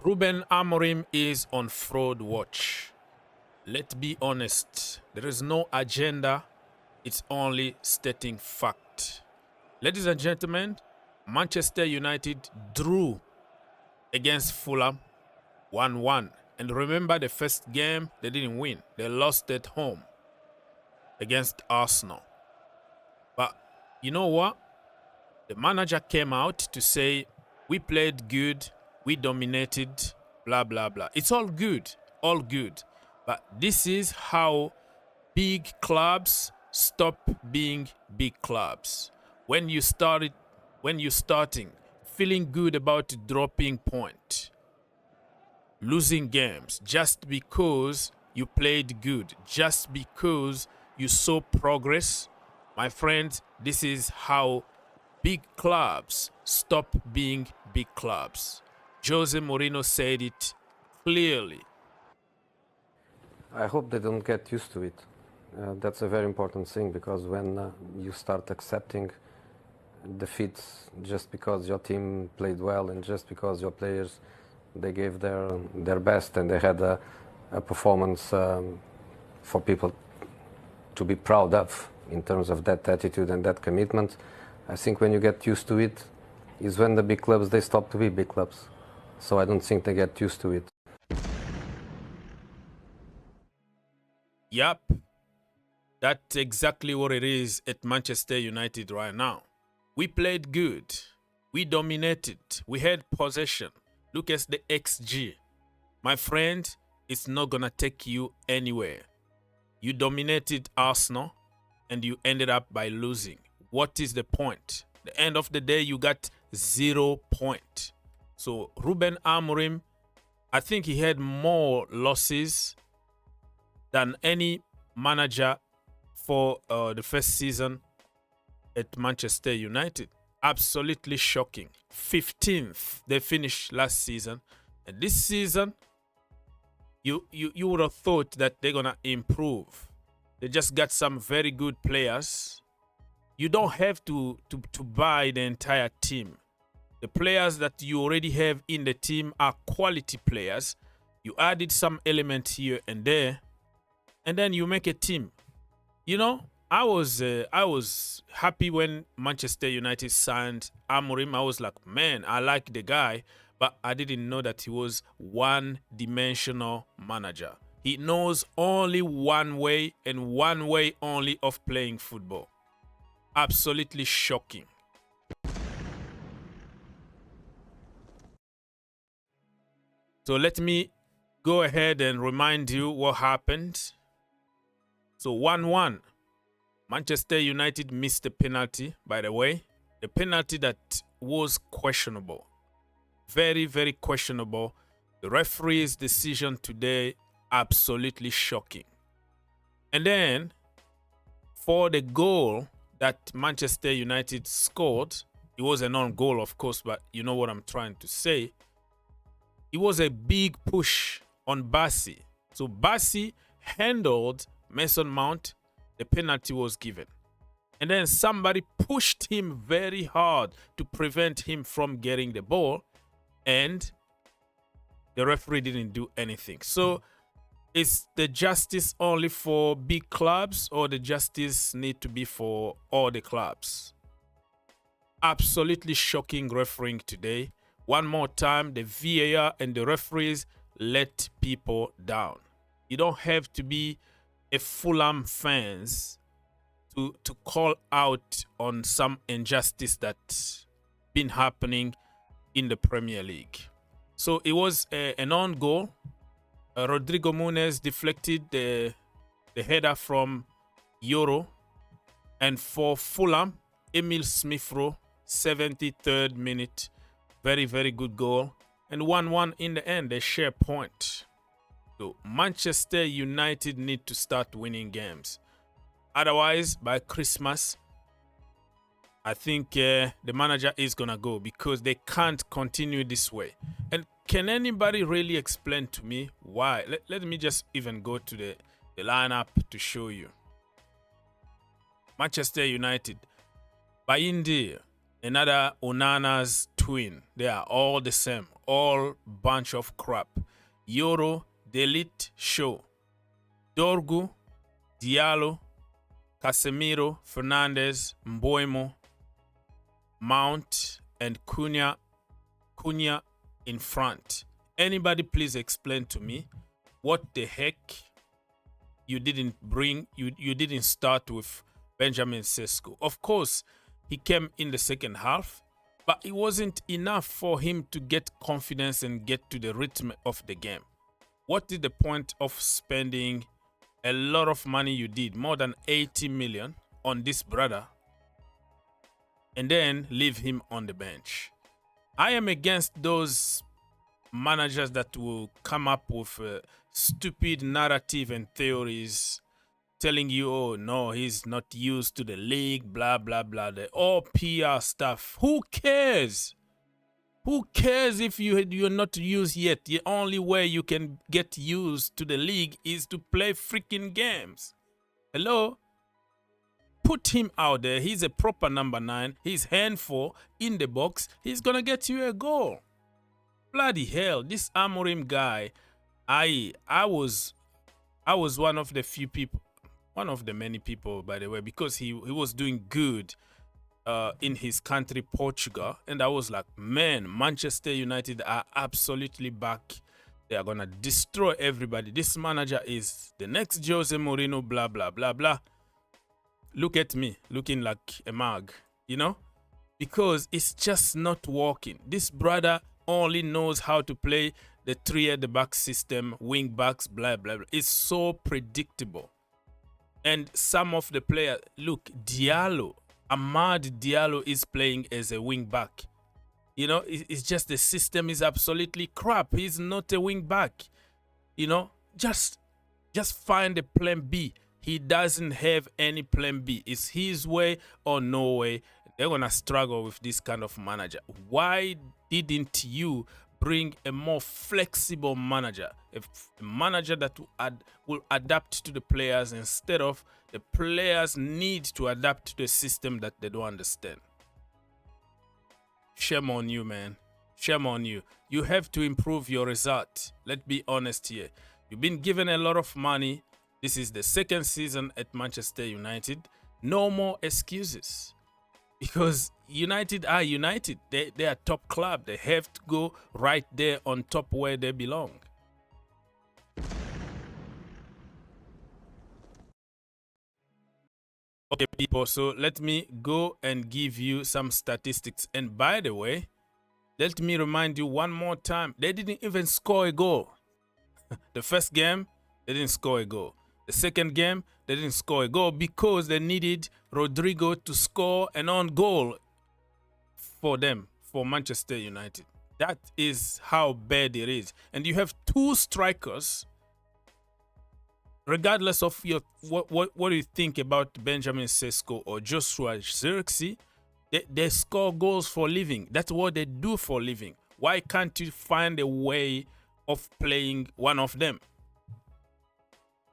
Ruben Amorim is on fraud watch. Let's be honest, there is no agenda, it's only stating fact. Ladies and gentlemen, Manchester United drew against Fulham 1-1. And remember the first game, they didn't win. They lost at home against Arsenal. But you know what? The manager came out to say, we played good, we dominated, blah, blah, blah. It's all good, all good. But this is how big clubs stop being big clubs. When you're starting feeling good about dropping point, losing games just because you played good, just because you saw progress, my friends, this is how big clubs stop being big clubs. Jose Mourinho said it clearly. I hope they don't get used to it. That's a very important thing, because when you start accepting defeats just because your team played well and just because your players, they gave their best and they had a performance for people to be proud of in terms of that attitude and that commitment, I think when you get used to it is when the big clubs, they stop to be big clubs. So I don't think they get used to it. Yup, that's exactly what it is at Manchester United right now. We played good. We dominated. We had possession. Look at the XG. My friend, it's not going to take you anywhere. You dominated Arsenal and you ended up by losing. What is the point? At the end of the day, you got 0 points. So Ruben Amorim, I think he had more losses than any manager for the first season at Manchester United. Absolutely shocking. 15th they finished last season, and this season you would have thought that they're gonna improve. They just got some very good players. You don't have to buy the entire team. The players that you already have in the team are quality players. You added some element here and there, and then you make a team. You know, I was happy when Manchester United signed Amorim. I was like, man, I like the guy, but I didn't know that he was one-dimensional manager. He knows only one way and one way only of playing football. Absolutely shocking. So let me go ahead and remind you what happened. So 1-1. Manchester United missed the penalty, by the way. The penalty that was questionable. Very, very questionable. The referee's decision today, absolutely shocking. And then, for the goal that Manchester United scored, it was an own goal, of course, but you know what I'm trying to say. It was a big push on Bassi. So Bassi handled Mason Mount. The penalty was given. And then somebody pushed him very hard to prevent him from getting the ball. And the referee didn't do anything. So is the justice only for big clubs, or the justice need to be for all the clubs? Absolutely shocking refereeing today. One more time, the VAR and the referees let people down. You don't have to be a Fulham fans to call out on some injustice that's been happening in the Premier League. So it was an own goal. Rodrigo Muniz deflected the header from Euro. And for Fulham, Emil Smith-Rowe, 73rd minute. Very, very good goal. And 1-1 in the end, they share point. So Manchester United need to start winning games. Otherwise, by Christmas, I think the manager is going to go, because they can't continue this way. And can anybody really explain to me why? Let me just even go to the lineup to show you. Manchester United, Bayindi, another Onana's twin. They are all the same. All bunch of crap. Yoro, Delete, Show. Dorgu, Diallo, Casemiro, Fernandez, Mboimo, Mount, and Cunha in front. Anybody please explain to me what the heck you didn't bring, you didn't start with Benjamin Sesko. Of course, he came in the second half, but it wasn't enough for him to get confidence and get to the rhythm of the game. What is the point of spending a lot of money you did, more than 80 million, on this brother, and then leave him on the bench? I am against those managers that will come up with stupid narrative and theories telling you, oh no, he's not used to the league, blah blah blah, the all PR stuff. Who cares? Who cares if you're not used yet? The only way you can get used to the league is to play freaking games. Hello? Put him out there. He's a proper number 9. He's handful in the box. He's gonna get you a goal. Bloody hell, this Amorim guy, I was one of the few people, one of the many people, by the way, because he was doing good in his country, Portugal, and I was like, man, Manchester United are absolutely back. They are gonna destroy everybody. This manager is the next Jose Mourinho, blah blah blah blah. Look at me, looking like a mug, you know, because it's just not working. This brother only knows how to play the 3 at the back system, wing backs, blah blah blah. It's so predictable. And some of the players, look, Diallo, Amad Diallo is playing as a wing back. You know, it's just the system is absolutely crap. He's not a wing back. You know, just find a plan B. He doesn't have any plan B. It's his way or no way. They're going to struggle with this kind of manager. Why didn't you bring a more flexible manager? A manager that will adapt to the players instead of the players need to adapt to the system that they don't understand. Shame on you, man. Shame on you. You have to improve your result. Let's be honest here. You've been given a lot of money. This is the second season at Manchester United. No more excuses. Because United are United. They are top club. They have to go right there on top where they belong. Okay, people, so let me go and give you some statistics. And by the way, let me remind you one more time, they didn't even score a goal. The first game, they didn't score a goal. The second game, they didn't score a goal because they needed Rodrigo to score an own goal for them, for Manchester United. That is how bad it is. And you have 2 strikers, regardless of your what do you think about Benjamin Sesko or Joshua Zirkzee, they score goals for living. That's what they do for living. Why can't you find a way of playing one of them?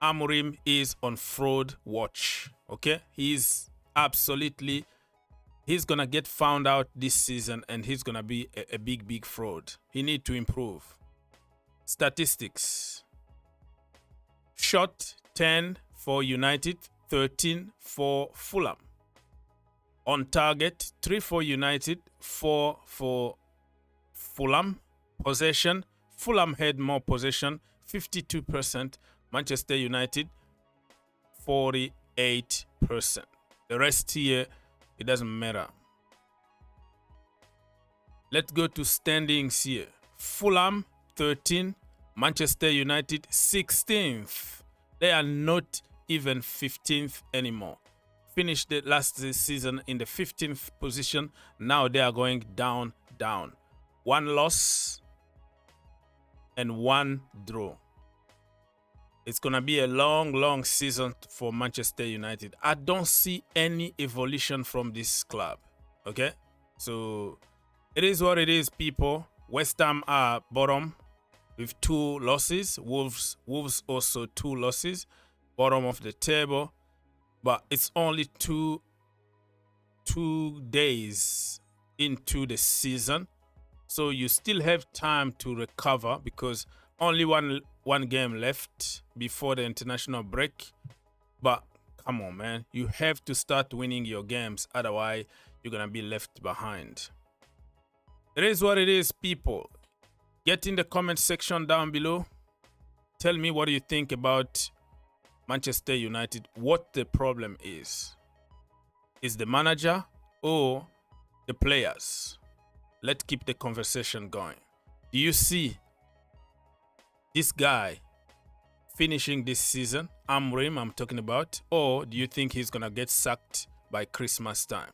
Amorim is on fraud watch, okay? He's gonna get found out this season and he's gonna be a big fraud. He need to improve. Statistics. Shot 10 for United, 13 for Fulham. On target, 3 for United, 4 for Fulham. Possession, Fulham had more possession, 52%. Manchester United, 48%. The rest here, it doesn't matter. Let's go to standings here. Fulham, 13. Manchester United, 16th. They are not even 15th anymore. Finished the last season in the 15th position. Now they are going down. 1 loss and 1 draw. It's going to be a long season for Manchester United. I don't see any evolution from this club. Okay? So, it is what it is, people. West Ham are bottom with 2 losses. Wolves also 2 losses. Bottom of the table. But it's only two days into the season. So you still have time to recover because only one game left before the international break. But come on, man. You have to start winning your games. Otherwise, you're going to be left behind. It is what it is, people. Get in the comment section down below. Tell me what you think about Manchester United, what the problem is. Is the manager or the players? Let's keep the conversation going. Do you see this guy finishing this season, Amorim I'm talking about, or do you think he's going to get sacked by Christmas time?